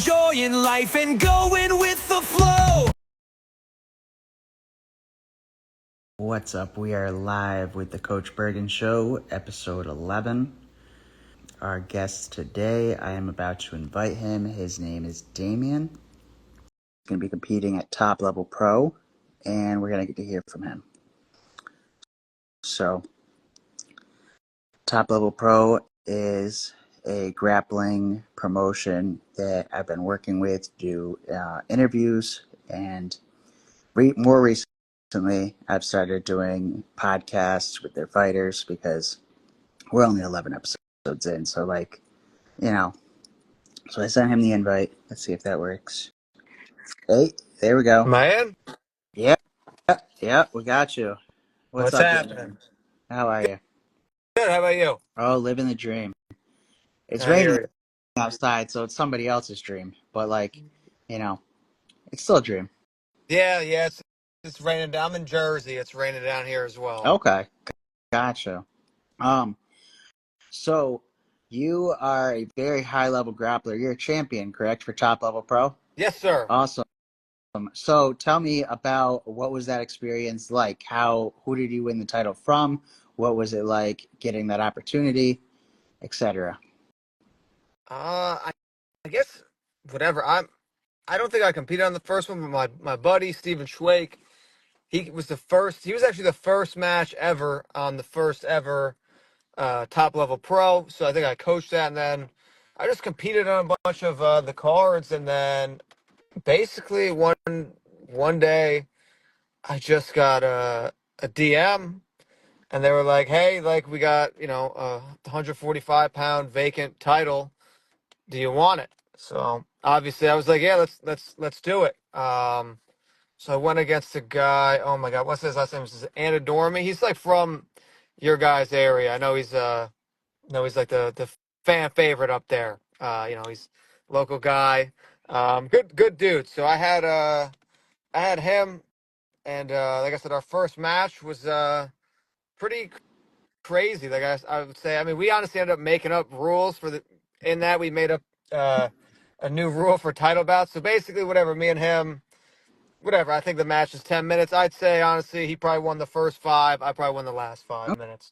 enjoying life and going with the flow. What's up? We are live with the Coach Bergen Show, episode 11. Our guest today, I am about to invite him. His name is Damian. He's going to be competing at Top Level Pro, and we're going to get to hear from him. So, Top Level Pro is a grappling promotion that I've been working with to do interviews, and more recently, I've started doing podcasts with their fighters because we're only 11 episodes in, so so I sent him the invite. Let's see if that works. Hey, there we go. Man, Yeah, we got you. What's what's up, happening? Damian? How are you? Good. How about you? Oh, living the dream. It's I raining hear outside, so it's somebody else's dream, but you know, it's still a dream. you. Yeah. It's raining down. I'm in Jersey. It's raining down here as well. Okay, gotcha. Um, so you are a very high level grappler. You're a champion, correct, for Top Level Pro? Yes, sir. Awesome. So tell me about what was that experience like? Who did you win the title from? What was it like getting that opportunity, etc.? I guess whatever. I don't think I competed on the first one, but my buddy Steven Schwake, he was the first. He was actually the first match ever on the first ever Top Level Pro. So I think I coached that, and then I just competed on a bunch of the cards, and then basically one day I just got a DM. And they were like, "Hey, like we got a 145-pound vacant title. Do you want it?" So obviously, I was like, "Yeah, let's do it." So I went against a guy. Oh my God, what's his last name? This is Anadormi. He's like from your guys' area. I know he's like the fan favorite up there. He's a local guy. Good dude. So I had him, and like I said, our first match was pretty crazy. Like I would say, I mean, we honestly ended up making up rules in that we made up uh, a new rule for title bouts. So basically, whatever, me and him, whatever, I think the match is 10 minutes. I'd say, honestly, he probably won the first five. I probably won the last 5 minutes.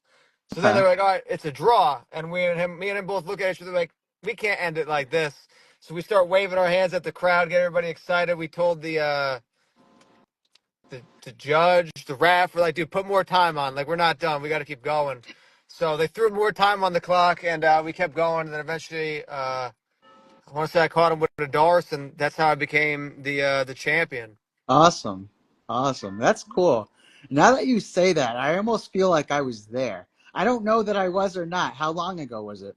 So then Okay. they were like, all right, it's a draw. And me and him both look at each other like, we can't end it like this. So we start waving our hands at the crowd, get everybody excited. We told the judge, the ref, were like, dude, put more time on. Like, we're not done. We got to keep going. So they threw more time on the clock, and we kept going. And then eventually, I want to say I caught him with a Darce, and that's how I became the champion. Awesome. Awesome. That's cool. Now that you say that, I almost feel like I was there. I don't know that I was or not. How long ago was it?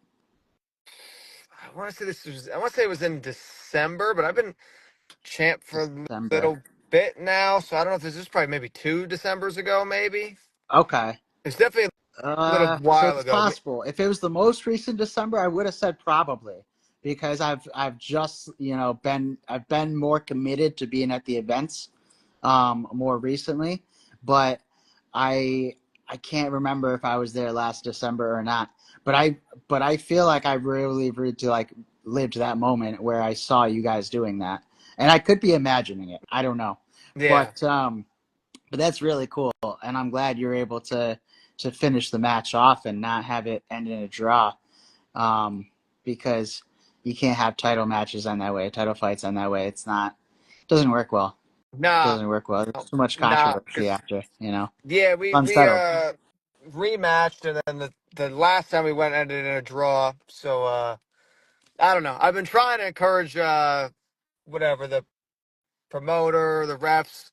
I want to say it was in December, but I've been champ for a December. little bit now, so I don't know if this is probably maybe 2 Decembers ago, maybe. Okay. It's definitely a little So while it's ago. possible. If it was the most recent December, I would have said probably because I've just I've been more committed to being at the events more recently, but I can't remember if I was there last December or not. But I feel like I really lived that moment where I saw you guys doing that, and I could be imagining it. I don't know, Yeah. but that's really cool, and I'm glad you're able to finish the match off and not have it end in a draw, because you can't have title matches on that way, title fights on that way. It doesn't work well. Nah, Doesn't work well. There's too much nah, controversy after, yeah, we unsettled. rematched, and then the last time we went ended in a draw. So I don't know. I've been trying to encourage whatever the promoter, the refs,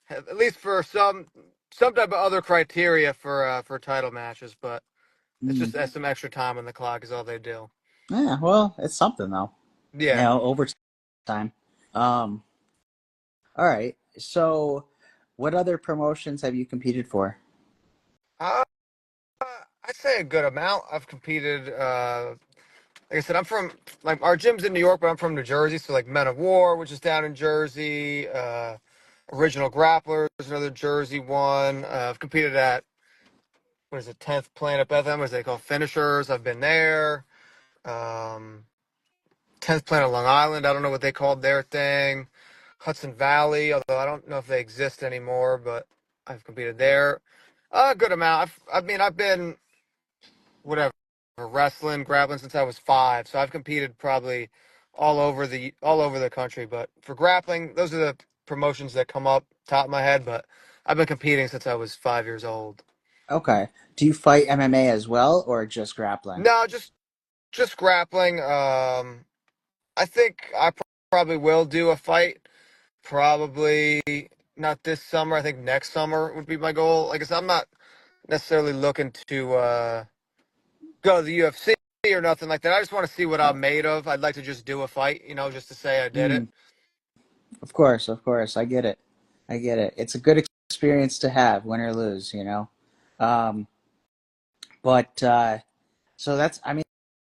at least for some type of other criteria for title matches, but it's just Mm. some extra time on the clock is all they do. Yeah, well, it's something though. Yeah. Overtime. Um, all right. So, what other promotions have you competed for? Uh, I'd say a good amount. I've competed. Like I said, I'm from like our gym's in New York, but I'm from New Jersey. So like Men of War, which is down in Jersey. Original Grappler is another Jersey one. I've competed at what is it, 10th Planet Bethlehem, as they call finishers. I've been there. Um, 10th Planet Long Island. I don't know what they called their thing. Hudson Valley, although I don't know if they exist anymore, but I've competed there a good amount. I've been whatever wrestling, grappling since I was 5, so I've competed probably all over the country. But for grappling, those are the promotions that come up top of my head. But I've been competing since I was 5 years old. Okay. Do you fight MMA as well, or just grappling? No, just grappling. I think I probably will do a fight. Probably not this summer. I think next summer would be my goal. Like I said, I'm not necessarily looking to go to the UFC or nothing like that. I just want to see what I'm made of. I'd like to just do a fight, just to say I did it. Mm, of course, of course. I get it. I get it. It's a good experience to have, win or lose, you know. Um, but so that's, I mean,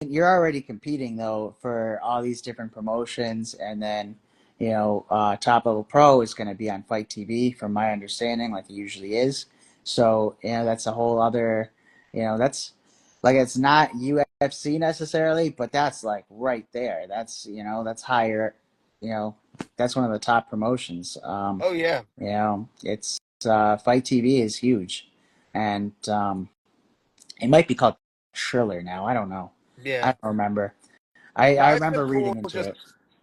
you're already competing though for all these different promotions, and then Top Level Pro is going to be on Fight TV, from my understanding, like it usually is. So that's a whole other, that's like it's not UFC necessarily, but that's like right there. That's higher. You know, that's one of the top promotions. Oh yeah, It's Fight TV is huge, and it might be called Triller now. I don't know. I yeah. don't remember. I No, it's been remember reading cool. into Just it.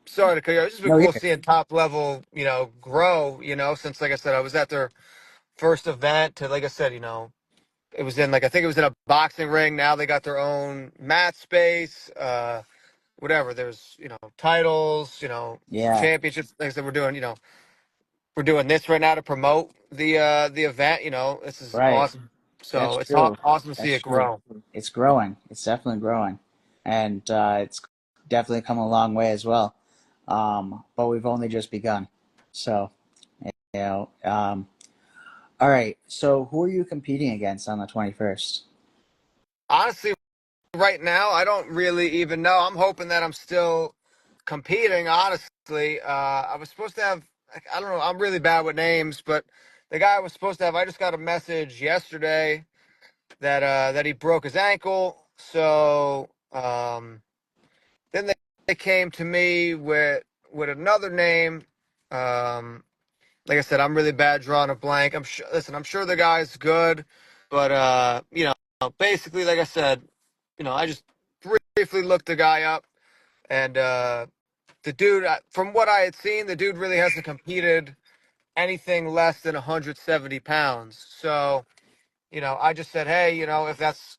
sorry to cut you. It's just been No, you're cool good. seeing top level, grow. Since like I said, I was at their first event. To like I said, it was in like I think it was in a boxing ring. Now they got their own mat space. Whatever. There's titles. Yeah, Championships. Like I said, we're doing this right now to promote the event. This is right. awesome. So That's it's true. awesome to see That's it true. grow. It's growing. It's definitely growing, and it's definitely come a long way as well. But we've only just begun. So, you know, um, all right. So, who are you competing against on the 21st? Honestly, right now, I don't really even know. I'm hoping that I'm still competing. Honestly, I was supposed to have. I don't know. I'm really bad with names, but the guy I was supposed to have. I just got a message yesterday that he broke his ankle. So then they came to me with another name. Um, like I said, I'm really bad drawing a blank. I'm sure. Listen, I'm sure the guy's good, but basically, like I said, I just briefly looked the guy up, and the dude, from what I had seen, the dude really hasn't competed anything less than 170 pounds. So, I just said, hey, if that's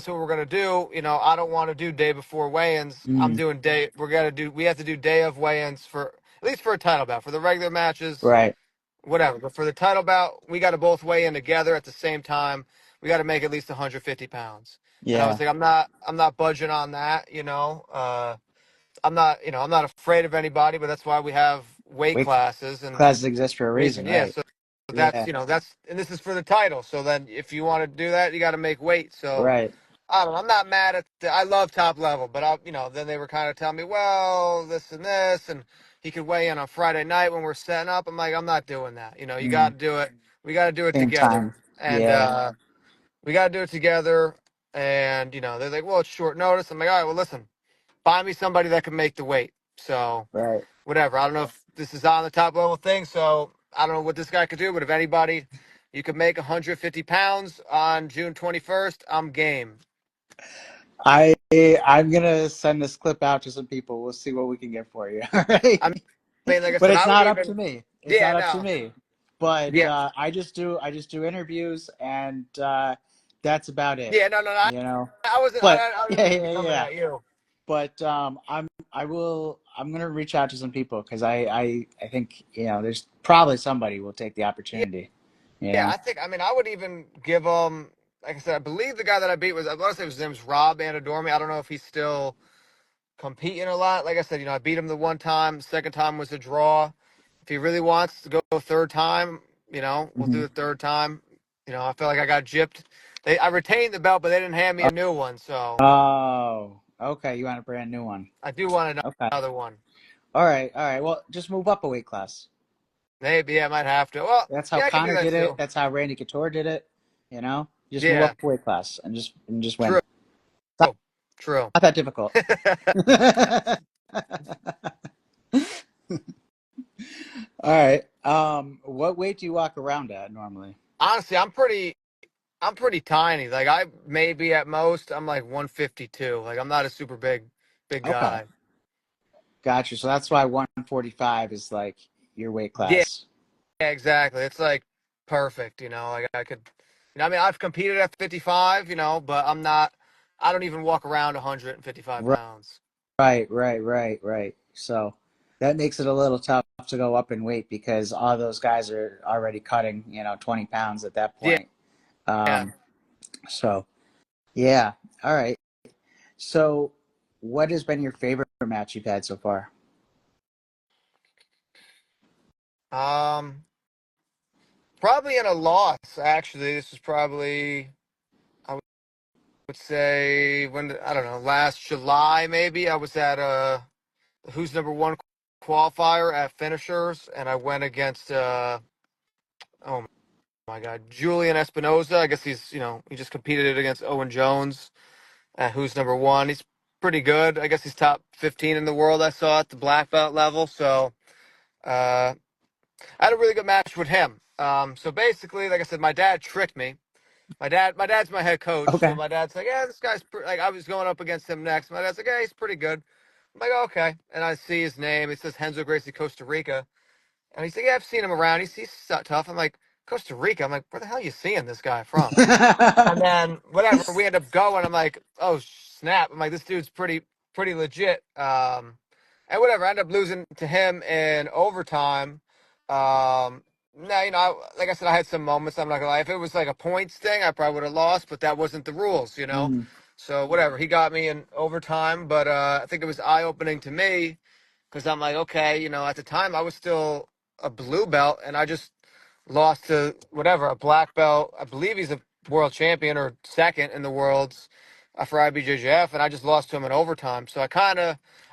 what we're gonna do, I don't want to do day before weigh-ins. I'm Mm, doing day. We have to do day of weigh-ins for at least for a title bout. For the regular matches, right. whatever. But for the title bout, we got to both weigh in together at the same time. We got to make at least 150 pounds. And I was Yeah. like, I'm not budging on that. I'm not afraid of anybody, but that's why we have weight Weight classes and classes exist for a reason, reason. Yeah. right? So that's, Yeah. and this is for the title. So then if you want to do that, you got to make weight. So Right. I don't know. I'm not mad I love top level, but then they were kind of telling me, well, this and this, and he could weigh in on Friday night when we're setting up. I'm like, I'm not doing that. You got Mm, to do it. We got to do it same together, time. and Yeah. we got to do it together. And they're like, well, it's short notice. I'm like, all right, well, listen, find me somebody that can make the weight. So Right. whatever. I don't know if this is on the top level thing, so I don't know what this guy could do, but if anybody you could make 150 pounds on June 21st, I'm game. I'm gonna send this clip out to some people. We'll see what we can get for you. All I right. mean, like I But said, it's I would not up to even, me. It's yeah, not up to no, me. But yeah, I just do interviews, and that's about it. yeah, no, no, no. You know. I wasn't, But I yeah, wasn't yeah, coming yeah. at you. But I'm gonna reach out to some people, because I think there's probably somebody will take the Yeah, opportunity. You yeah, know. I mean, I would even give like I said, I believe the guy that I beat I want to say his name's Rob Anadormi. I don't know if he's still competing a lot. Like I said, I beat him the one time. Second time was a draw. If he really wants to go third time, we'll do Hmm. the third time. I feel like I got gypped. I retained the belt, but they didn't hand me a new one, so Oh, okay. You want a brand new one? I do want Okay. another one. All right. All right. Well, just move up a weight class. Maybe I might have to. Well, That's how yeah, I can do Connor that did it. too. That's how Randy Couture did it. Just move Yeah, up a weight class and just win. true, It's true. not that difficult. All right. What weight do you walk around at normally? Honestly, I'm pretty tiny. Like I maybe at most I'm like 152. Like I'm not a super big Okay. guy. Gotcha. So that's why 145 is like your weight Yeah, class. exactly. It's like perfect, you know. Like I could, I mean, I've competed at 55, you know, but I'm not. I don't even walk around 155 pounds. Right. So that makes it a little tough to go up in weight because all those guys are already cutting, 20 pounds at that Yeah, point. yeah. Um, so yeah. All right. So what has been your favorite match you've had so far? Um, Probably in a loss. Actually, this was probably I would say I don't know, last July maybe. I was at who's number one qualifier at finishers, and I went against oh my God, Julian Espinoza. I guess he just competed against Owen Jones, who's number one. He's pretty good. I guess he's top 15 in the world. I saw at the black belt level. So I had a really good match with him. So basically, like I said, my dad tricked me. My dad's my head coach, so Okay. my dad's like, yeah, this guy's like, I was going up against him next. My dad's like, yeah, he's pretty good. I'm like, okay, and I see his name. It says Renzo Gracie, Costa Rica, and he's like, yeah, I've seen him around. He's tough. I'm like, Costa Rica. I'm like, where the hell are you seeing this guy from? And then whatever, we end up going. I'm like, oh snap! I'm like, this dude's pretty legit. And whatever, I end up losing to him in overtime. Now like I said, I had some moments. I'm not gonna lie. If it was like a points thing, I probably would have lost, but that wasn't the rules, you know. Mhm. So whatever, he got me in overtime, but I think it was eye opening to me because I'm like, okay, at the time I was still a blue belt, and I just lost to whatever a black belt. I believe he's a world champion or second in the worlds for IBJJF, and I just lost to him in overtime. So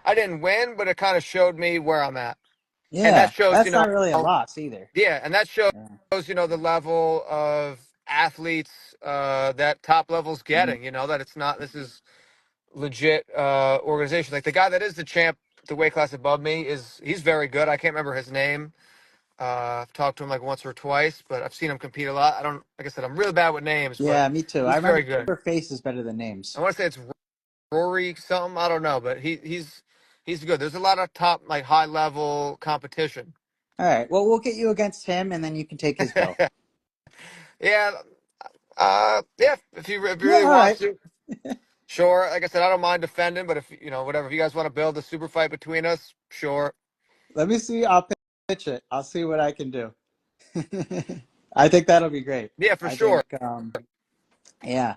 I didn't win, but it kind of showed me where I'm at, and that Yeah, shows, that's not really a loss either. yeah, and that shows, Yeah. the level of athletes that top level's Mhm. getting. That it's not this is legit organization. Like the guy that is the champ, the weight class above me he's very good. I can't remember his name. I've talked to him like once or twice, but I've seen him compete a lot. Like I said, I'm really bad with names, but Yeah, me too. I he's very remember good. faces better than I names. want to say it's Rory something. I don't know, but he's good. There's a lot of top, like high level competition. All right. Well, we'll get you against him, and then you can take his belt. Yeah, yeah. If you Yeah. really All want right. to, sure. Like I said, I don't mind defending, but if whatever, if you guys want to build a super fight between us, sure. Let me see. I'll pitch it. I'll see what I can do. I think that'll be great. Yeah, for I sure. think, yeah,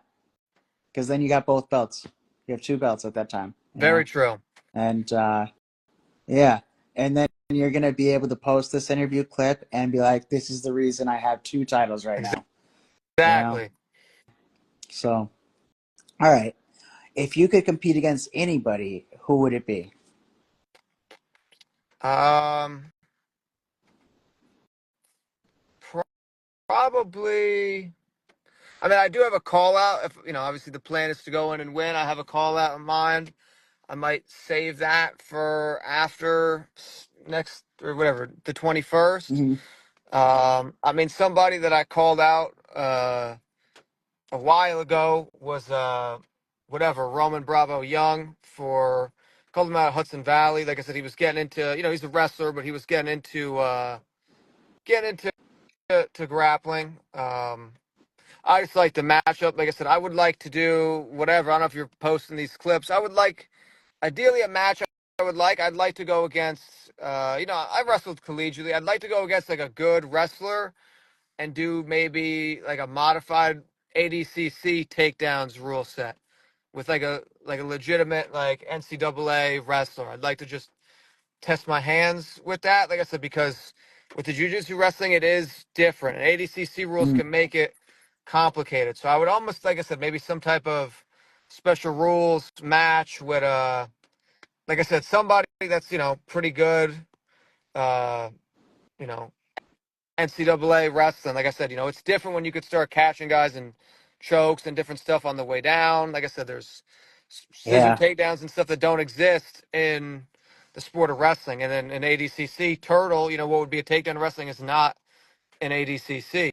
because then you got both belts. You have two belts at that time, Very true. and yeah, and then you're gonna be able to post this interview clip and be like, "This is the reason I have two titles right now." You know. Exactly. So, all right. If you could compete against anybody, who would it be? Um, Probably. I mean, I do have a call out. If obviously the plan is to go in and win, I have a call out in mind. I might save that for after next or whatever the 21st. Mm-hmm. I mean, somebody that I called out a while ago was whatever Roman Bravo Young for called him out of Hudson Valley. Like I said, he was getting into he's a wrestler, but he was getting into to grappling. I just like the matchup. Like I said, I would like to do whatever. I don't know if you're posting these clips. I would like, ideally, a match I would like. I'd like to go against, I wrestled collegiately. I'd like to go against like a good wrestler and do maybe like a modified ADCC takedowns rule set with like a legitimate like NCAA wrestler. I'd like to just test my hands with that. Like I said, because with the jiu-jitsu wrestling, it is different. And ADCC rules Mm-hmm. can make it complicated. So I would almost, like I said, maybe some type of special rules match with like I said, somebody that's pretty good, uh, you know, NCAA wrestling. Like I said, it's different when you could start catching guys and chokes and different stuff on the way down. Like I said, there's scissor Yeah. takedowns and stuff that don't exist in the sport of wrestling. And then in ADCC, Turtle, what would be a takedown wrestling is not in ADCC.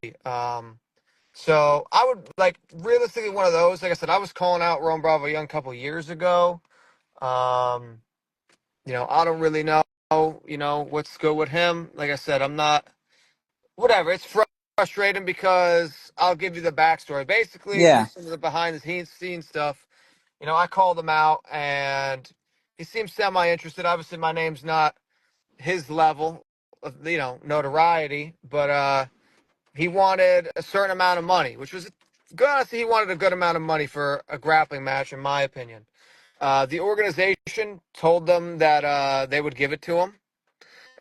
So I would like realistically one of those. Like I said, I was calling out Rome Bravo Young a couple years ago. Um, I don't really know, what's good with him. Like I said, I'm not, whatever. It's frustrating because I'll give you the backstory. Basically, Yeah. just some of the behind the scenes stuff. I called him out and he seems semi interested. Obviously, my name's not his level of, notoriety, but he wanted a certain amount of money, which was good. Honestly, he wanted a good amount of money for a grappling match, in my opinion. The organization told them that they would give it to him,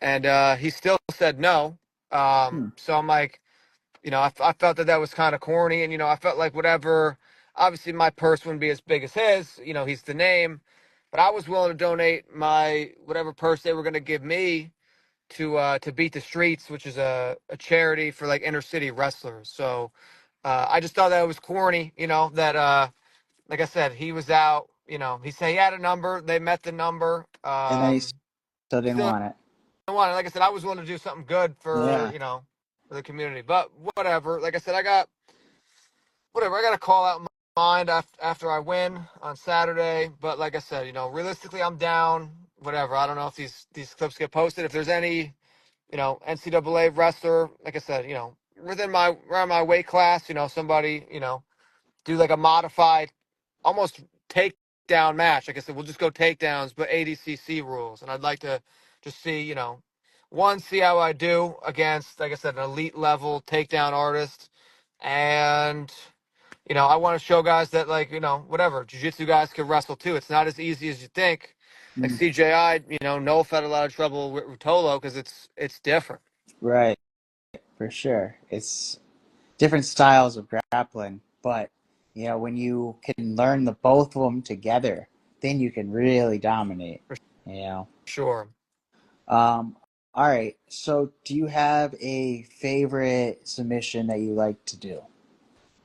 and he still said no. Hmm. So I'm like, I felt that was kind of corny, and I felt like whatever. Obviously, my purse wouldn't be as big as his. He's the name, but I was willing to donate my whatever purse they were going to give me to Beat the Streets, which is a charity for like inner city wrestlers. So I just thought that it was corny, that like I said, he was out. He said he had a number. They met the number. And then he still didn't Still want it. don't want it. Like I said, I was willing to do something good for Yeah. for the community. But whatever. Like I said, I got whatever. I got a call out in my mind after I win on Saturday. But like I said, realistically, I'm down. Whatever. I don't know if these clips get posted. If there's any NCAA wrestler, like I said, within around my weight class, somebody, do like a modified, almost takedown match. Like I said, we'll just go takedowns, but ADCC rules. And I'd like to just see, one, see how I do against, like I said, an elite level takedown artist. And, I want to show guys that, like, whatever, jiu-jitsu guys can wrestle too. It's not as easy as you think. Like Mm. CJI, Noel had a lot of trouble with Rutolo because it's different. Right. For sure. It's different styles of grappling, but when you can learn the both of them together, then you can really dominate. For You know. sure. Um, all right. So, do you have a favorite submission that you like to do?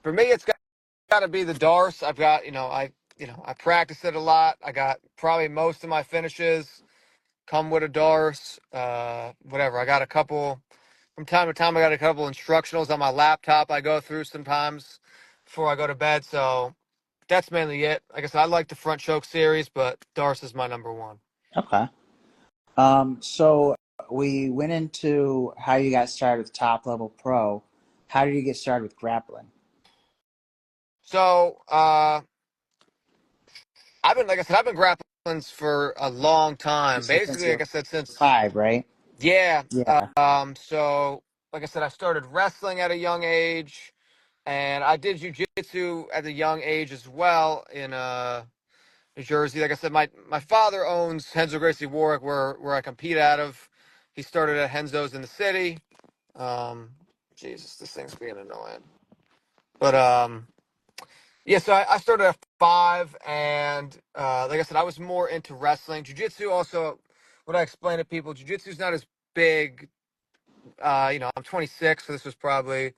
For me, it's got to be the Darce. I've got, I practice it a lot. I got probably most of my finishes come with a Darce. Whatever. I got a couple from time to time. I got a couple instructionals on my laptop I go through sometimes before I go to bed. So that's mainly it. Like I said, I like the front choke series, but Darce is my number one. Okay. So we went into how you got started with Top Level Pro. How did you get started with grappling? So like I said, I've been grappling for a long You time. said since Basically, you like were I said, since 5, right? yeah. Yeah. So like I said, I started wrestling at a young age, and I did jujitsu at a young age as well in New Jersey. Like I said, my father owns Henzo Gracie Warwick, where I compete out of. He started at Henzo's in the city. Um, Jesus, this thing's being annoying. But yeah, so I started at 5, and like I said, I was more into wrestling. Jiu-jitsu also, what I explain to people, jiu-jitsu is not as big. I'm 26, so this was probably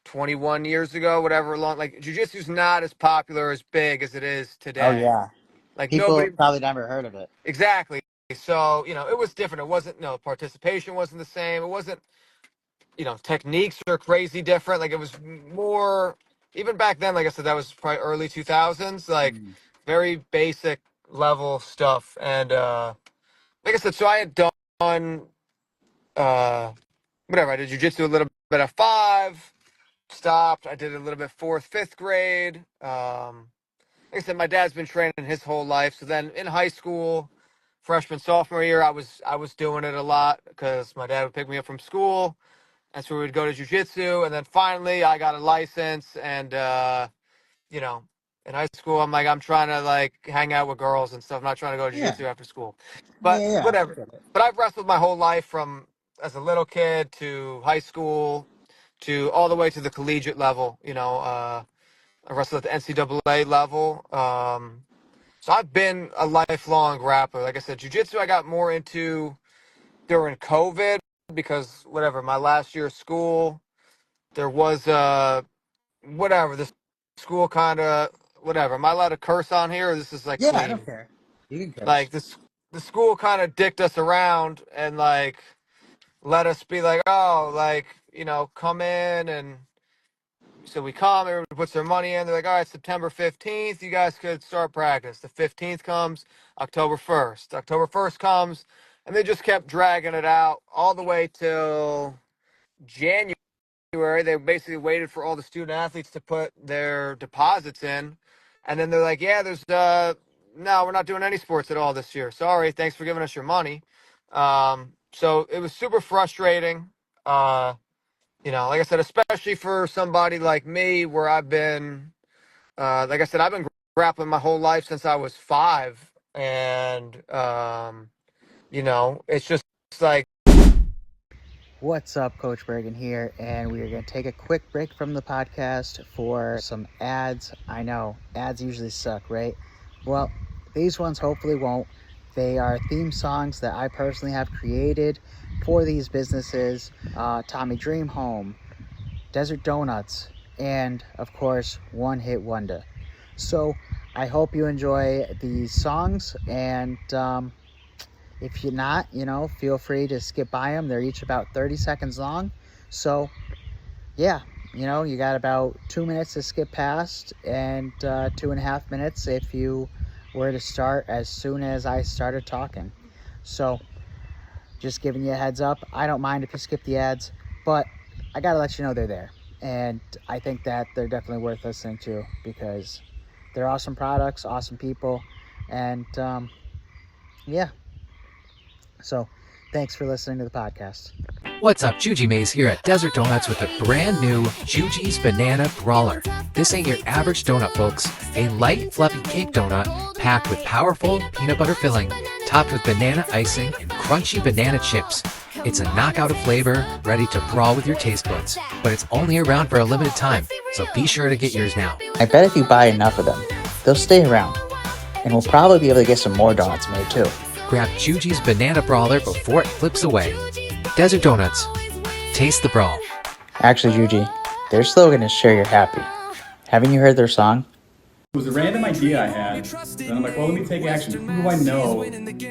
21 years ago, whatever long. Like jiu-jitsu is not as popular, as big as it is Oh today. yeah. Like People nobody probably never heard of it. exactly. So it was different. It wasn't participation wasn't the same. It wasn't techniques are crazy different. Like it was more even back then. Like I said, that was probably early 2000s. Like Mm. very basic level stuff. And like I said, so I had done uh, whatever. I did jujitsu a little bit at 5. Stopped. I did a little bit 4th, 5th grade. Like I said, my dad's been training his whole life. So then in high school, freshman, sophomore year, I was doing it a lot because my dad would pick me up from school. That's where we'd go to jujitsu, and then finally I got a license. And you know, in high school, I'm trying to like hang out with girls and stuff. I'm not trying to go to Yeah. jujitsu after school, but Yeah, yeah. I whatever. get it. But I've wrestled my whole life from as a little kid to high school to all the way to the collegiate level. I wrestled at the NCAA level. So I've been a lifelong grappler. Like I said, jujitsu I got more into during COVID because whatever, my last year of school, there was whatever, the school kind of whatever. Am I allowed to curse on here or this is like Yeah, I don't clean? care. You can Like curse. this the school kind of dicked us around and like let us be like, oh, like, come in. And so we come, everybody puts their money in. They're like, all right, September 15th, you guys could start practice. The 15th comes, October 1st. October 1st comes, and they just kept dragging it out all the way till January. They basically waited for all the student athletes to put their deposits in. And then they're like, yeah, no, we're not doing any sports at all this year. Sorry, thanks for giving us your money. So it was super frustrating. Like I said, especially for somebody like me, where I've been, like I said, I've been grappling my whole life since I was 5, and it's just like. What's up, Coach Bergen here, and we are going to take a quick break from the podcast for some ads. I know, ads usually suck, right? Well, these ones hopefully won't. They are theme songs that I personally have created for these businesses. Tommy Dream Home, Desert Donuts, and of course, One Hit Wonder. So I hope you enjoy these songs, and if you're not, feel free to skip by them. They're each about 30 seconds long. So, yeah, you got about 2 minutes to skip past, and 2.5 minutes if you were to start as soon as I started talking. So, just giving you a heads up. I don't mind if you skip the ads, but I got to let you know they're there. And I think that they're definitely worth listening to because they're awesome products, awesome people, and yeah. So, thanks for listening to the podcast. What's up, Juji Mays here at Desert Donuts with a brand new Juji's Banana Brawler. This ain't your average donut, folks. A light, fluffy cake donut packed with powerful peanut butter filling, topped with banana icing and crunchy banana chips. It's a knockout of flavor, ready to brawl with your taste buds. But it's only around for a limited time, so be sure to get yours now. I bet if you buy enough of them, they'll stay around. And we'll probably be able to get some more donuts made too. Grab Juji's Banana Brawler before it flips away. Desert Donuts. Taste the brawl. Actually, Juji, their slogan is "Share Your Happy." Haven't you heard their song? It was a random idea I had, and I'm like, well, let me take action. Who do I know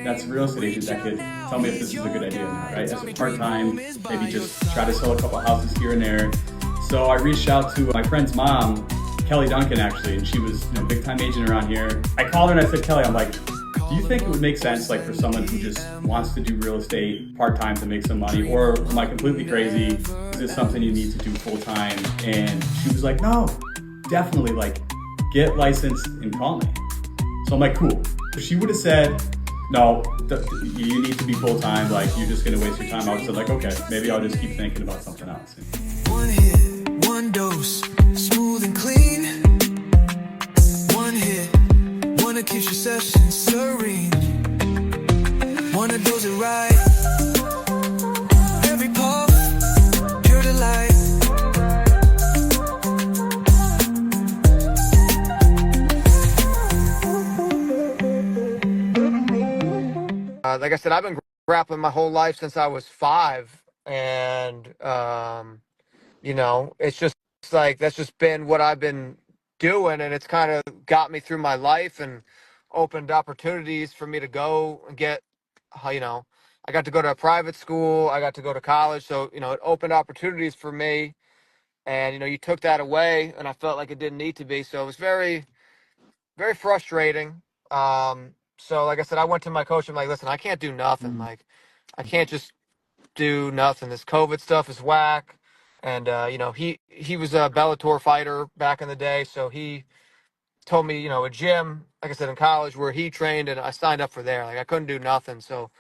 that's a real estate agent that could tell me if this is a good idea or not, right? As a part-time, maybe just try to sell a couple houses here and there. So I reached out to my friend's mom, Kelly Duncan, actually, and she was a big-time agent around here. I called her and I said, Kelly, I'm like, do you think it would make sense, like, for someone who just wants to do real estate part-time to make some money, or am I completely crazy? Is this something you need to do full-time? And she was like, no, definitely, like, get licensed and call me. So I'm like, cool. If she would have said, no, you need to be full-time, like, you're just gonna waste your time, I would have said, like, okay, maybe I'll just keep thinking about something else. One hit, one dose, smooth and clean. One hit, wanna keep your session serene. Wanna dose it right. Every puff, pure delight. Like I said, I've been grappling my whole life since I was 5, and it's just like that's just been what I've been doing, and it's kind of got me through my life and opened opportunities for me to go and get, I got to go to a private school, I got to go to college, so it opened opportunities for me, and you took that away, and I felt like it didn't need to be, so it was very, very frustrating. So like I said, I went to my coach. I'm like, listen, I can't do nothing. Like, I can't just do nothing. This COVID stuff is whack. And he was a Bellator fighter back in the day, so he told me, a gym, like I said, in college where he trained, and I signed up for there. Like, I couldn't do nothing. So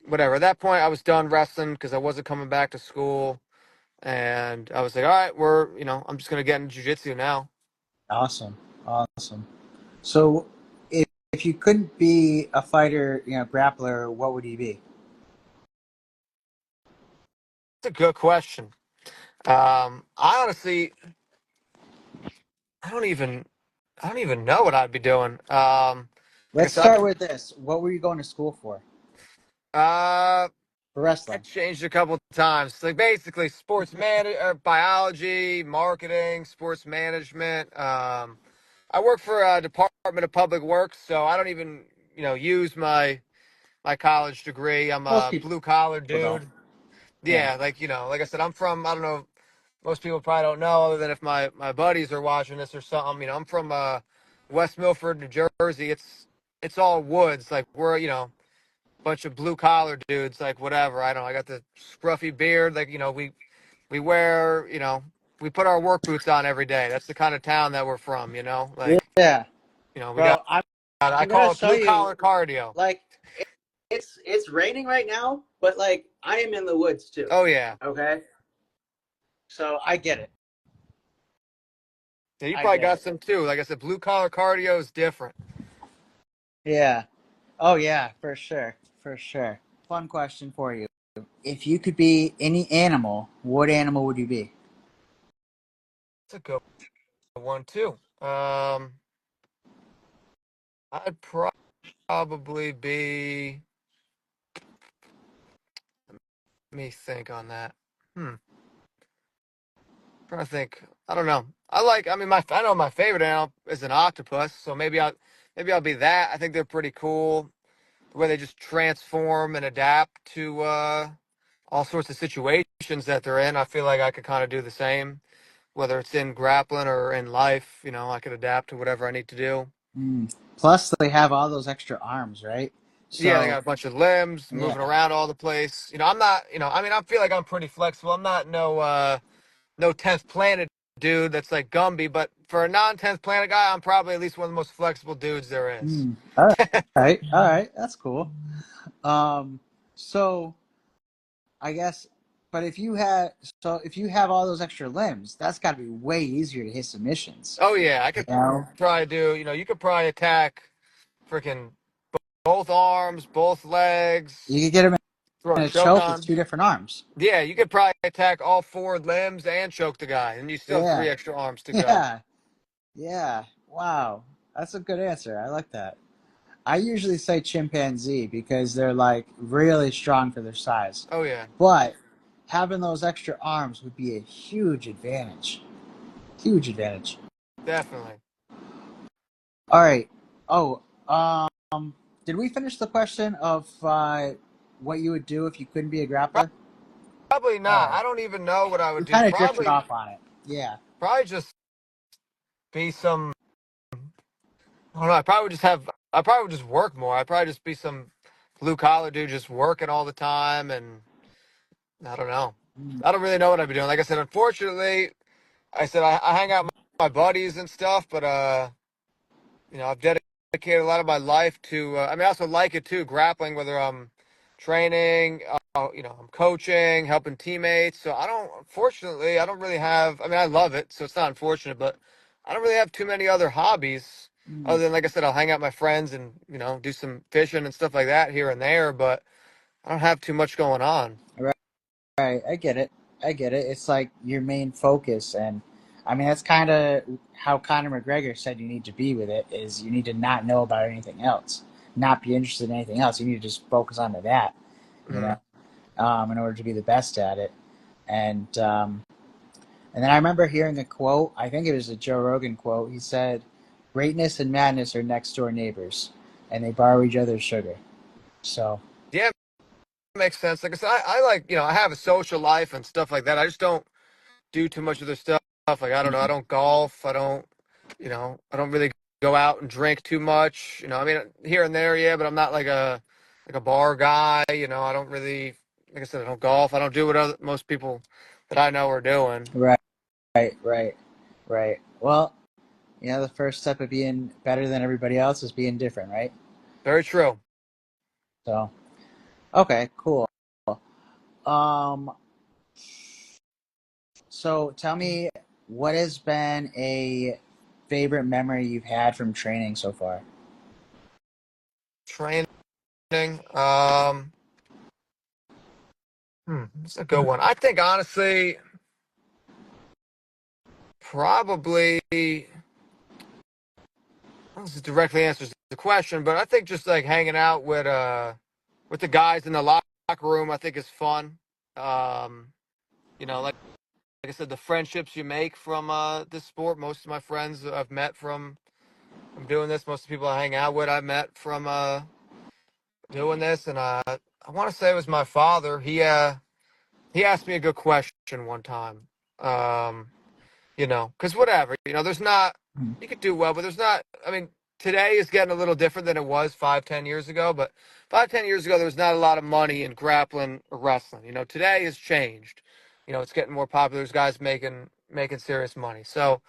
whatever. At that point, I was done wrestling because I wasn't coming back to school, and I was like, all right, I'm just gonna get into jiu-jitsu now. Awesome. So, if you couldn't be a fighter, grappler, what would you be? It's a good question. I honestly, I don't even know what I'd be doing. Like I Let's said, I've start been, with this. What were you going to school for? uh, For I wrestling. changed a couple of times. Like basically, biology, marketing, sports management. I work for a Department of Public Works, so I don't even use my my college degree. I'm Most a people blue collar don't. dude. Yeah. Yeah, like like I said, I'm from. I don't know. Most people probably don't know, other than if my buddies are watching this or something. I'm from West Milford, New Jersey. It's all woods. Like we're bunch of blue collar dudes. Like whatever. I don't know. I got the scruffy beard. Like we wear we put our work boots on every day. That's the kind of town that we're from. Like Yeah, we got. bro. I'm I gonna call it show blue you. collar cardio. Like, it's raining right now, but like I am in the woods too. Oh yeah. Okay, so I get it. Yeah, you I probably get got it. some too. Like I said, blue collar cardio is different. Yeah. Oh yeah, for sure, for sure. Fun question for you: if you could be any animal, what animal would you be? It's a good one too. I'd probably be. Let me think on that. Hmm. Trying to think. I don't know. I mean, I know my favorite animal is an octopus, so maybe I'll be that. I think they're pretty cool. The way they just transform and adapt to all sorts of situations that they're in. I feel like I could kind of do the same, whether it's in grappling or in life. I could adapt to whatever I need to do. Mm. Plus, they have all those extra arms, right? Yeah, they So got a bunch of limbs, moving yeah. around all the place. I'm not. I mean, I feel like I'm pretty flexible. I'm not no 10th planet dude that's like Gumby, but for a non-10th planet guy, I'm probably at least one of the most flexible dudes there is. Mm. All right, all right, that's cool. Um, so I guess, but if you have all those extra limbs, that's got to be way easier to hit submissions. Oh yeah, I You could know, probably do. You could probably attack freaking both arms, both you legs, could get him throw in a a choke choke with on. two different arms. Yeah, you could probably attack all four limbs and choke the guy, and you still have three Yeah, extra arms to go. yeah, yeah. Wow, that's a good answer. I like that. I usually say chimpanzee because they're like really strong for their size, Oh yeah, but having those extra arms would be a huge advantage. Huge advantage. definitely. All right. Oh, did we finish the question of what you would do if you couldn't be a grappler? Probably All not. right. I don't even know what I We would do. kind of drifted Probably, off on it. Yeah. probably just be some. I don't know. I probably would just work more. I'd probably just be some blue collar dude just working all the time. And I don't know. Mm. I don't really know what I'd be doing. Like I said, unfortunately, I said I hang out with my buddies and stuff, but I've dedicated a lot of my life to. I mean, I also like it too, grappling. Whether I'm training, I'm coaching, helping teammates. So unfortunately, I don't really have. I mean, I love it, so it's not unfortunate, but I don't really have too many other hobbies. Mm. Other than, like I said, I'll hang out with my friends and do some fishing and stuff like that here and there. But I don't have too much going on. Right. Right. I get it. I get it. It's like your main focus, and I mean that's kind of how Conor McGregor said you need to be with it. Is you need to not know about anything else, not be interested in anything else. You need to just focus on to that. You Mm-hmm. know, in order to be the best at it. And then I remember hearing a quote. I think it was a Joe Rogan quote. He said, "Greatness and madness are next door neighbors, and they borrow each other's sugar." So, Yeah, makes sense. Like I said, I like, I have a social life and stuff like that. I just don't do too much of their stuff. Like, I don't know, I don't golf. I don't really go out and drink too much. I mean, here and there, yeah, but I'm not like a bar guy. I don't really, like I said, I don't golf. I don't do what most people that I know are doing. right, right, right. Well, the first step of being better than everybody else is being different, right? Very true. So, okay, cool. Um, so tell me, what has been a favorite memory you've had from training so far? Training. Um, It's a good one. I think honestly, probably. This directly answers the question, but I think just like hanging out with the guys in the locker room, I think is fun. Um, like I said, the friendships you make from this sport. Most of my friends I've met from doing this. Most of the people I hang out with, I met from doing this, and I want to say it was my father. He asked me a good question one time. Um, because whatever, there's not, Mhm. you could do well, but there's not, I mean, today is getting a little different than it was 5, 10 years ago, but 5, 10 years ago, there was not a lot of money in grappling or wrestling. Today has changed. It's getting more popular. There's guys making serious money. So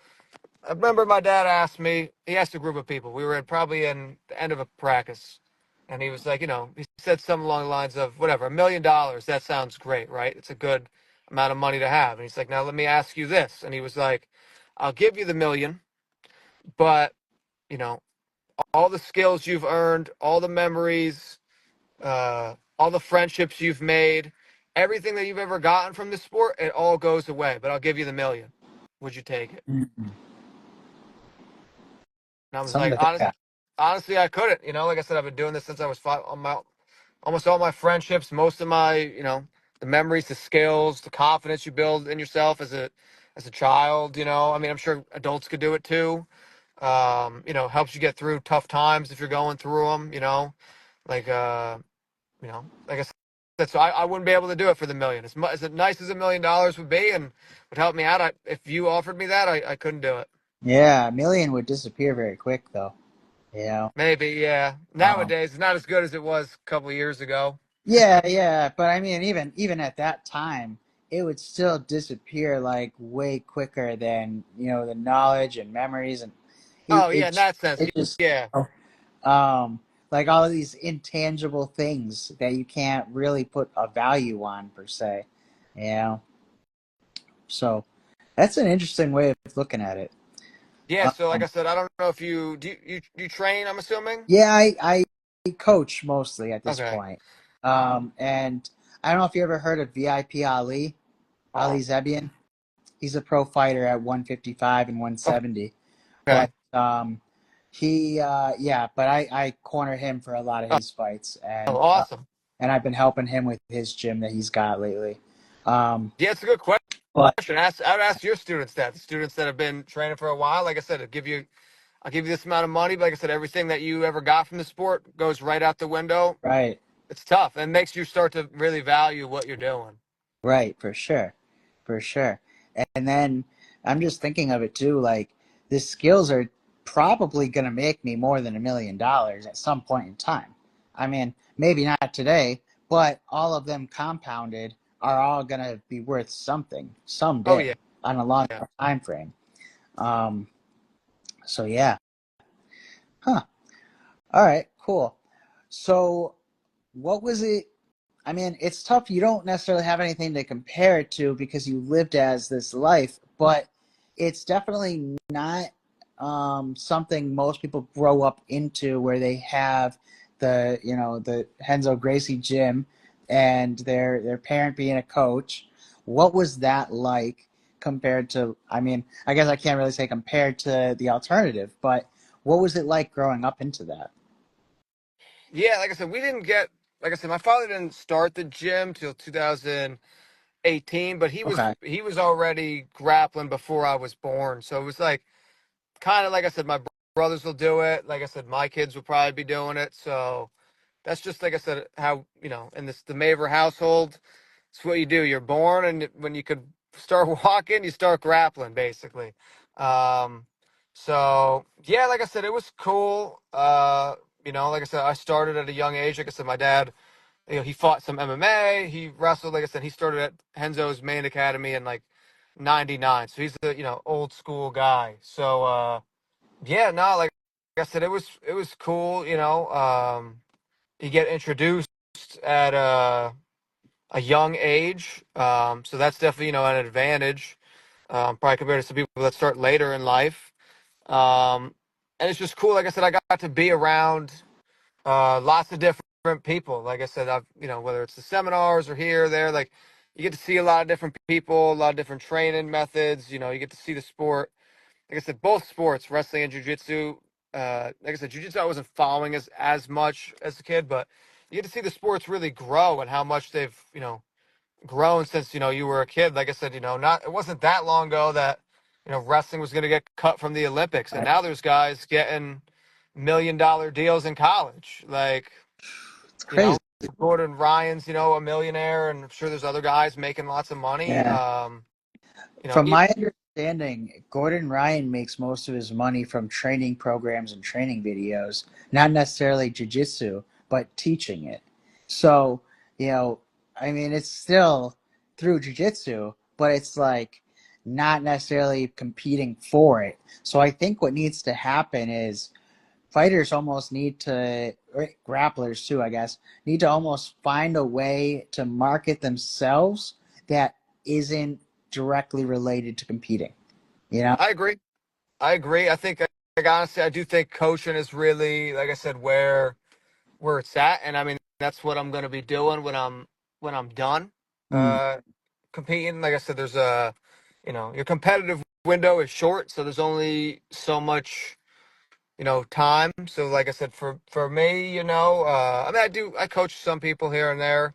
I remember my dad asked me, he asked a group of people, we were probably in the end of a practice, and he was like, he said something along the lines of, whatever, $1 million, that sounds great, right? It's a good amount of money to have. And he's like, now let me ask you this. And he was like, I'll give you the million, but, you know, all the skills you've earned, all the memories, all the friendships you've made, everything that you've ever gotten from this sport, it all goes away, but I'll give you the million. Would you take it? Mhm. And I was Something like, to think about. honestly, I couldn't. Like I said, I've been doing this since I was 5. Almost all my friendships, most of my, the memories, the skills, the confidence you build in yourself as a child. I mean, I'm sure adults could do it too. Helps you get through tough times if you're going through them. Like like I said, so I wouldn't be able to do it for the million. As nice as $1 million would be and would help me out, if you offered me that, I couldn't do it. Yeah, a million would disappear very quick, though. You know. Maybe, yeah. Um, Nowadays, it's not as good as it was a couple of years ago. yeah, yeah, but I mean, even at that time, it would still disappear like way quicker than the knowledge and memories, and it Oh, yeah, in it that sense, it just yeah. like all of these intangible things that you can't really put a value on per se. You know, so that's an interesting way of looking at it. Yeah, so like I Um, said, I don't know if you train, I'm assuming? yeah, I coach mostly at this Okay. point. And I don't know if you ever heard of VIP Ali, Ali Zebian. He's a pro fighter at 155 and 170. But Okay. but I corner him for a lot of Oh, his fights, awesome. and I've been helping him with his gym that he's got lately. Um, Yeah, it's a good question. but I'd ask your students that, the students that have been training for a while. Like I said, I'll give you this amount of money, but like I said, everything that you ever got from the sport goes right out the window. right, It's tough and makes you start to really value what you're doing. right, for sure, for sure. And then I'm just thinking of it too, like the skills are probably going to make me more than $1 million at some point in time. I mean, maybe not today, but all of them compounded are all going to be worth something Oh yeah, someday on a long yeah. time frame. Um, so yeah, huh. All right, cool. So what was it? I mean, it's tough. You don't necessarily have anything to compare it to because you lived as this life, but it's definitely not something most people grow up into where they have the Henzo Gracie gym and their parent being a coach. What was that like compared to? I mean, I guess I can't really say compared to the alternative, but what was it like growing up into that? Yeah, like I said, like I said, my father didn't start the gym till 2018, but Okay, he was already grappling before I was born. So it was like kind of like I said, my brothers will do it. Like I said, my kids will probably be doing it. So that's just like I said, how in the Maver household, it's what you do. You're born, and when you could start walking, you start grappling, basically. Um, so yeah, like I said, it was cool. Like I said, I started at a young age. Like I said, my dad, he fought some MMA. He wrestled. Like I said, he started at Henzo's main academy in like '99. So he's the old school guy. So yeah, no, like I said, it was cool. You get introduced at a young age. So that's definitely, an advantage, probably compared to some people that start later in life. Um, and it's just cool. Like I said, I got to be around lots of different people. Like I said, whether it's the seminars or here or there, like you get to see a lot of different people, a lot of different training methods. You get to see the sport. Like I said, both sports, wrestling and jujitsu. Like I said, jujitsu I wasn't following as much as a kid, but you get to see the sports really grow and how much they've grown since you were a kid. Like I said, not it wasn't that long ago that wrestling was going to get cut from the Olympics, and right. now there's guys getting $1 million deals in college. Like You crazy. know, Gordon Ryan's, a millionaire, and I'm sure there's other guys making lots of money. Yeah. You know, From my understanding, Gordon Ryan makes most of his money from training programs and training videos, not necessarily jujitsu, but teaching it. So, you know, I mean, it's still through jujitsu, but it's like not necessarily competing for it. So I think what needs to happen is fighters almost need to, or grapplers too, I guess, need to almost find a way to market themselves that isn't directly related to competing. You know? I agree. I agree. I think, like, honestly, I do think coaching is really, like I said, where it's at, and I mean that's what I'm going to be doing when I'm done Mm, competing. Like I said, there's your competitive window is short, so there's only so much time. So like I said, for me, I mean I coach some people here and there,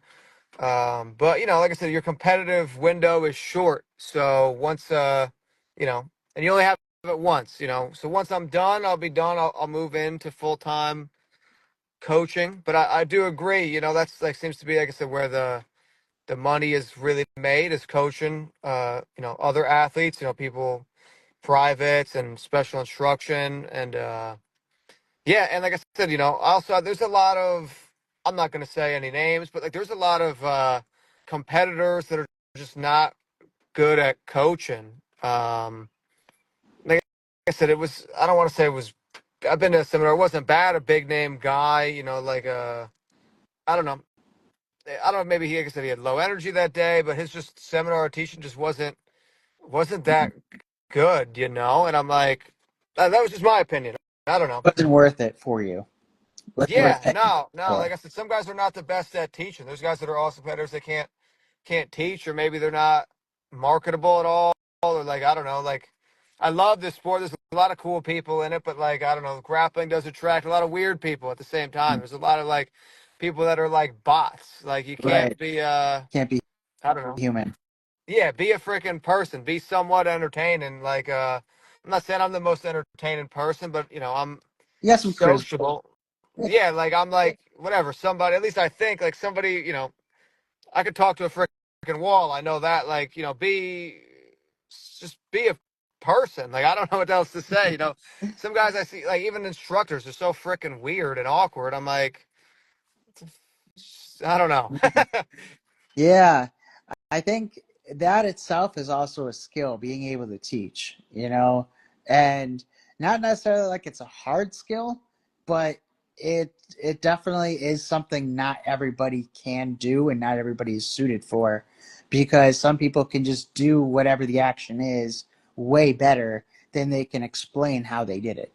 but like I said, your competitive window is short. So once and you only have it once, so once I'm done, I'll be done. I'll move into full-time coaching. But I do agree, that's like seems to be, like I said, where the money is really made is coaching other athletes, people, privates and special instruction. And yeah, and like I said, also there's a lot of, I'm not going to say any names, but like there's a lot of competitors that are just not good at coaching. Like I said, I don't want to say it was, I've been to a seminar, it wasn't bad, a big name guy, like I don't know. I don't know, maybe like I said, he had low energy that day, but his just seminar teaching just wasn't that good, And I'm like, that was just my opinion. I don't know. wasn't worth it for you. Wasn't worth Yeah, paying no. for. Like I said, some guys are not the best at teaching. There's guys that are awesome competitors that can't teach, or maybe they're not marketable at all, or like I don't know. Like I love this sport. There's a lot of cool people in it, but like I don't know, grappling does attract a lot of weird people at the same time. There's a lot of like people that are like bots. Like you Right. can't be Can't be I don't know. human. Yeah, be a freaking person. Be somewhat entertaining. Like I'm not saying I'm the most entertaining person, but I'm You got some charisma. sociable. Yeah, like I'm like whatever. Somebody, at least I think like somebody, I could talk to a freaking wall. I know that. Like just be a person. Like I don't know what else to say. Some guys I see, like even instructors, are so freaking weird and awkward. I'm like, I don't know. Yeah. I think that itself is also a skill, being able to teach, and not necessarily like it's a hard skill, but it definitely is something not everybody can do and not everybody is suited for, because some people can just do whatever the action is way better than they can explain how they did it.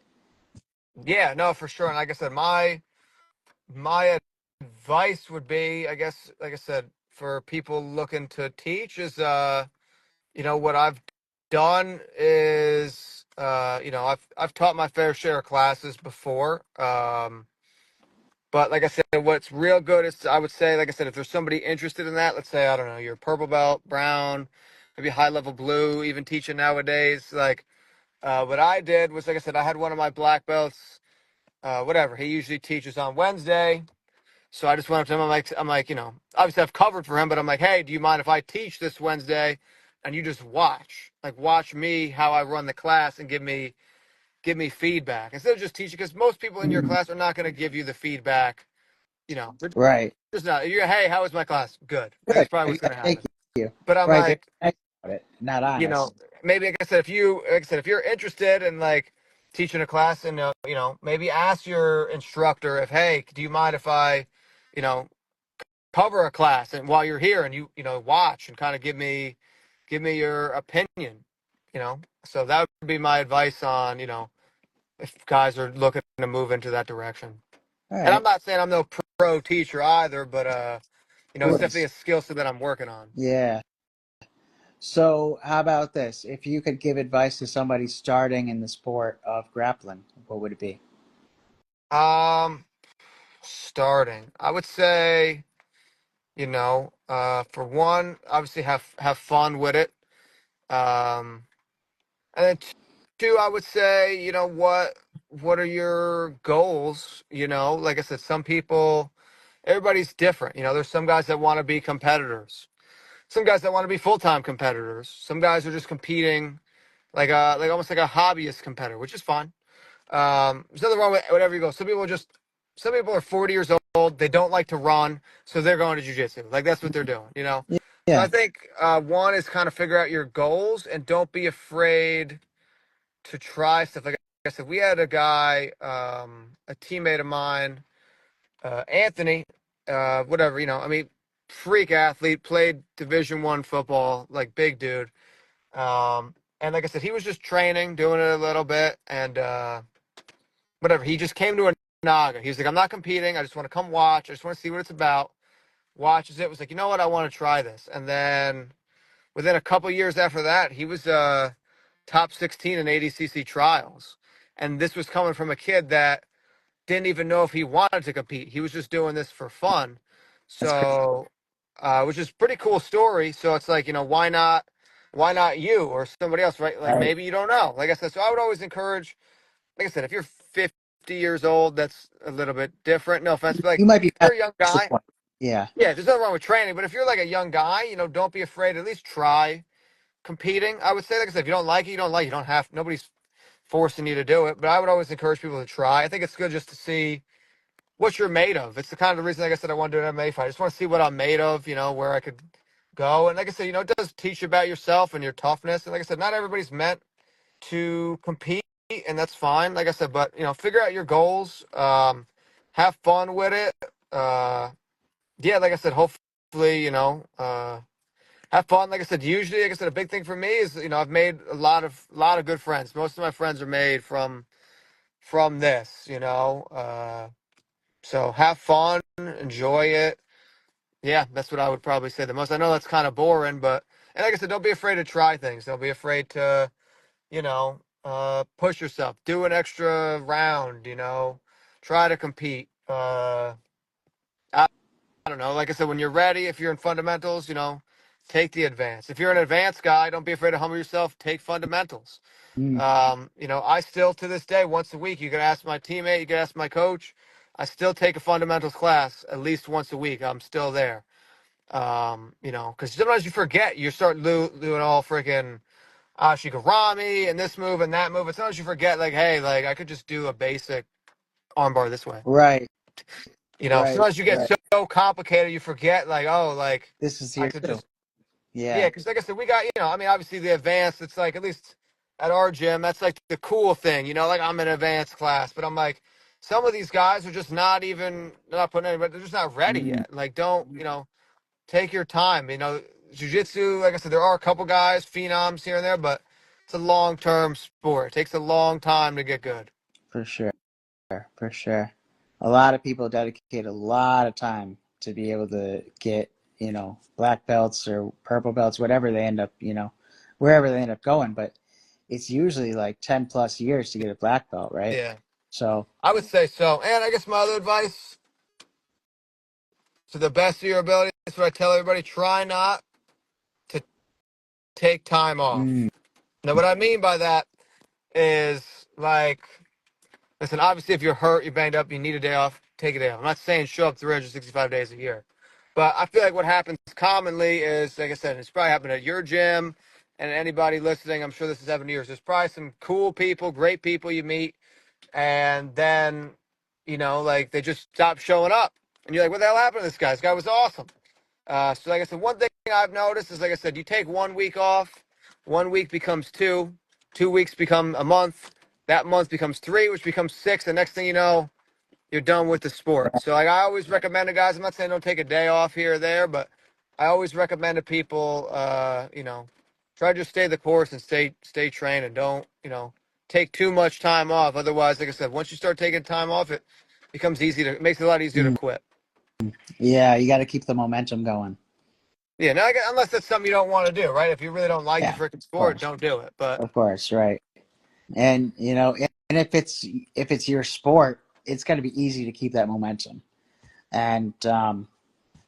Yeah, no, for sure. And like I said, my advice would be, I guess, like I said, for people looking to teach is, what I've done is, I've taught my fair share of classes before. But like I said, what's real good is I would say, like I said, if there's somebody interested in that, let's say, I don't know, you're purple belt, brown, maybe high level blue, even teaching nowadays. Like, what I did was, like I said, I had one of my black belts, whatever. He usually teaches on Wednesday. So I just went up to him. I'm like, obviously I've covered for him, but I'm like, hey, do you mind if I teach this Wednesday, and you just watch me how I run the class, and give me feedback instead of just teaching, because most people in your Mhm. class are not going to give you the feedback. They're Right. just not. You're, hey, how was my class? Good. Like Good. that's probably what's Yeah, going to thank happen. you. But I'm Right. They're like, nice about it, not you know, honest. maybe like I said, if you're interested in like teaching a class, and maybe ask your instructor if, hey, do you mind if I, you know, cover a class, and while you're here, and watch and kind of give me your opinion. So that would be my advice on if guys are looking to move into that direction. All And I'm right. not saying I'm no pro teacher either, but it's definitely Course. a skill set that I'm working on. Yeah. So, how about this? If you could give advice to somebody starting in the sport of grappling, what would it be? Starting, I would say, for one, obviously have fun with it. Um, and then two, I would say, what are your goals? Like I said, some people, everybody's different. There's some guys that want to be competitors, some guys that want to be full-time competitors, some guys are just competing like almost like a hobbyist competitor, which is fine. There's nothing wrong with whatever you go. Some people are 40 years old. They don't like to run, so they're going to jiu-jitsu. Like that's what they're doing. So I Yeah, think one is kind of figure out your goals and don't be afraid to try stuff. Like I said, we had a guy, a teammate of mine, Anthony, whatever. I mean, freak athlete, played Division I football, like big dude. And like I said, he was just training, doing it a little bit, and whatever. He just came to a Naga. He was like, I'm not competing. I just want to come watch. I just want to see what it's about. Watches it. Was like, you know what? I want to try this. And then within a couple years after that, he was top 16 in ADCC trials. And this was coming from a kid that didn't even know if he wanted to compete. He was just doing this for fun. that's crazy. So, which is a pretty cool story. So it's like, why not you or somebody else, right? Like Right. maybe you don't know. Like I said, so I would always encourage, like I said, if you're 50 years old, that's a little bit different. No offense, but like You might be if past you're a young the guy, point. Yeah. yeah, there's nothing wrong with training. But if you're like a young guy, don't be afraid. At least try competing. I would say, like I said, if you don't like it, you don't like it. You don't have, nobody's forcing you to do it. But I would always encourage people to try. I think it's good just to see what you're made of. It's the kind of the reason, like I said, I want to do an MMA fight. I just want to see what I'm made of, where I could go. And like I said, it does teach you about yourself and your toughness. And like I said, not everybody's meant to compete, and that's fine. Like I said, but figure out your goals. Have fun with it. Yeah, like I said, hopefully, have fun. Like I said, usually, like I said, a big thing for me is, I've made a lot of good friends. Most of my friends are made from this. So have fun, enjoy it. Yeah, that's what I would probably say the most. I know that's kind of boring, but and like I said, don't be afraid to try things. Don't be afraid to, push yourself. Do an extra round, try to compete. I don't know. Like I said, when you're ready, if you're in fundamentals, take the advance. If you're an advanced guy, don't be afraid to humble yourself. Take fundamentals. Mm, I still to this day, once a week, you can ask my teammate, you can ask my coach. I still take a fundamentals class at least once a week. I'm still there. Because sometimes you forget. You start doing all freaking Shigarami and this move and that move. And sometimes you forget, like, hey, like I could just do a basic armbar this way. right. Right. Sometimes you get Right. so complicated, you forget, like, oh, like This is I here could too. just, yeah, Yeah. because like I said, we got, I mean, obviously the advanced, it's like, at least at our gym, that's like the cool thing, like I'm in advanced class, but I'm like, some of these guys are just they're not putting any, but they're just not ready Mm, yet. Like, don't, take your time. Jiu-jitsu, like I said, there are a couple guys, phenoms here and there, but it's a long-term sport. It takes a long time to get good. for sure. For sure. A lot of people dedicate a lot of time to be able to get, black belts or purple belts, whatever they end up, wherever they end up going. But it's usually like 10 plus years to get a black belt, right? Yeah, So, I would say so. And I guess my other advice, to the best of your ability, that's what I tell everybody, try not to take time off. mm, Now, what I mean by that is, like, listen, obviously, if you're hurt, you're banged up, you need a day off, take a day off. I'm not saying show up 365 days a year. But I feel like what happens commonly is, like I said, it's probably happened at your gym and anybody listening, I'm sure this has happened to yours. There's probably some cool people, great people you meet, and then, like they just stop showing up. And you're like, what the hell happened to this guy? This guy was awesome. So like I said, one thing I've noticed is, like I said, you take 1 week off, 1 week becomes 2, 2 weeks become a month, that month becomes 3, which becomes 6. The next thing you know, you're done with the sport. So like I always recommend to guys, I'm not saying don't take a day off here or there, but I always recommend to people, try to just stay the course and stay trained and don't, take too much time off. Otherwise, like I said, once you start taking time off, it makes it a lot easier to mm, quit. yeah, you got to keep the momentum going. Yeah, now unless that's something you don't want to do, right? If you really don't like the Yeah, freaking of sport, course. don't do it. But Of course, right. And, and if it's your sport, it's going to be easy to keep that momentum. And,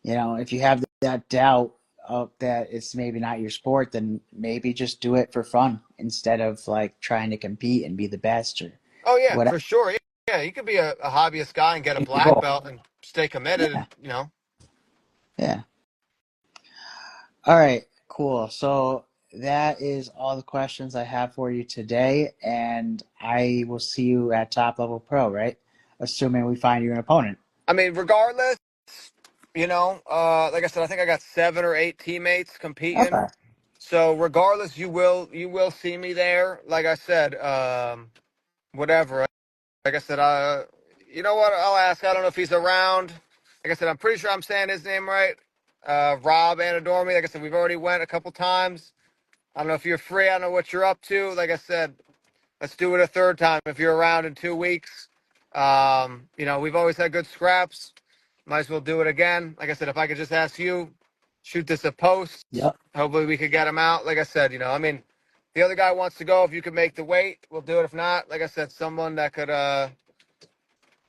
if you have that doubt of that it's maybe not your sport, then maybe just do it for fun instead of like trying to compete and be the best or oh yeah, whatever for sure. Yeah, you could be a hobbyist guy and get a black goal. belt and stay committed. Yeah. You know. Yeah. All right. Cool. So that is all the questions I have for you today, and I will see you at Top Level Pro, right? Assuming we find you an opponent. I mean, regardless, you know, like I said, I think I got 7 or 8 teammates competing. Okay. So regardless, you will see me there. Like I said, whatever. Like I said, you know what? I'll ask. I don't know if he's around. Like I said, I'm pretty sure I'm saying his name right. Rob Anadormi. Like I said, we've already went a couple times. I don't know if you're free. I don't know what you're up to. Like I said, let's do it a third time if you're around in 2 weeks. You know, we've always had good scraps. Might as well do it again. Like I said, if I could just ask you, shoot this a post. Yep. Hopefully we could get him out. Like I said, you know, I mean, the other guy wants to go. If you could make the weight, we'll do it. If not, like I said, someone that could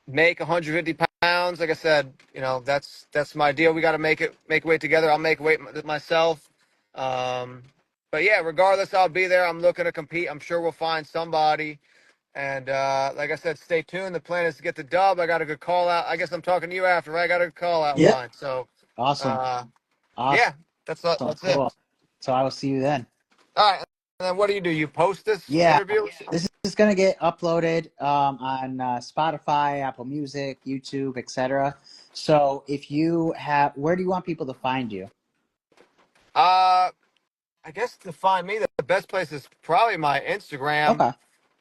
make 150 pounds. Like I said, you know, that's my deal. We got to make weight together. I'll make weight myself. But yeah, regardless, I'll be there. I'm looking to compete. I'm sure we'll find somebody. And like I said, stay tuned. The plan is to get the dub. I got a good call out. I guess I'm talking to you after, right? I got a good call out Yep. line. So Awesome. Awesome. yeah, that's it. Cool. So I will see you then. All right. And then what do? You post this interview? This is going to get uploaded on Spotify, Apple Music, YouTube, etc. So if you have, where do you want people to find you? I guess to find me, the best place is probably my Instagram. Okay.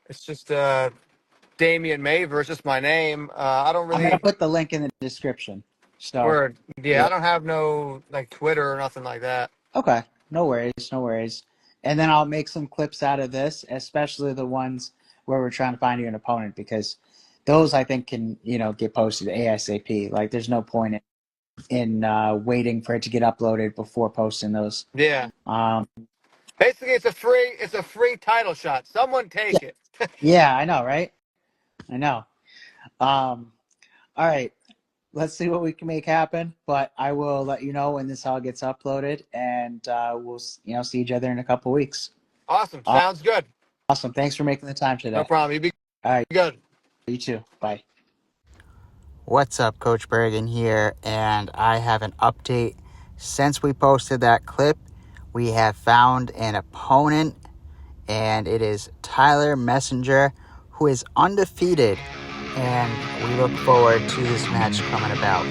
It's just Damian Maver. It's just my name. I don't really. I'm going to put the link in the description. So Word. Yeah, I don't have no like Twitter or nothing like that. Okay. No worries. No worries. And then I'll make some clips out of this, especially the ones where we're trying to find you an opponent, because those I think can, you know, get posted ASAP. Like there's no point in waiting for it to get uploaded before posting those. Yeah. Um, Basically, it's a free title shot. Someone take it. yeah, I know, right? I know. All right. Let's see what we can make happen, but I will let you know when this all gets uploaded, and we'll, you know, see each other in a couple weeks. Awesome. Sounds good. Awesome. Thanks for making the time today. No problem. You be All right. good. You too. Bye. What's up, Coach Bergen here, and I have an update. Since we posted that clip, we have found an opponent, and it is Tyler Messenger, who is undefeated, and we look forward to this match coming about.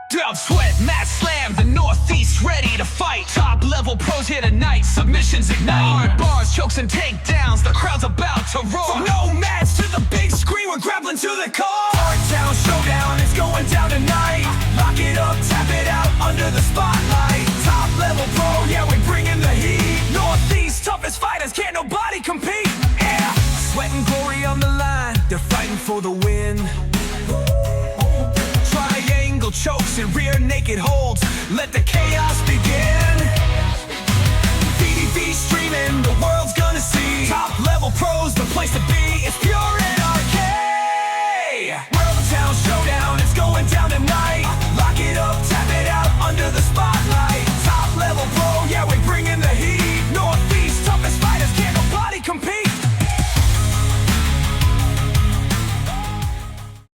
Dub sweat, mat slam, the Northeast ready to fight. Top level pros here tonight, submissions ignite. Hard bars, chokes and takedowns, the crowd's about to roar. From nomads to the big screen, we're grappling to the core. Hard town showdown, it's going down tonight. Lock it up, tap it out under the spotlight. Top level pro, yeah, we bringing the heat. Northeast toughest fighters, can't nobody compete. Yeah, sweat and glory on the line, they're fighting for the win. Triangle chokes and rear naked holds, let the chaos begin. DDP streaming, the world's gonna see. Top level pros, the place to be. It's pure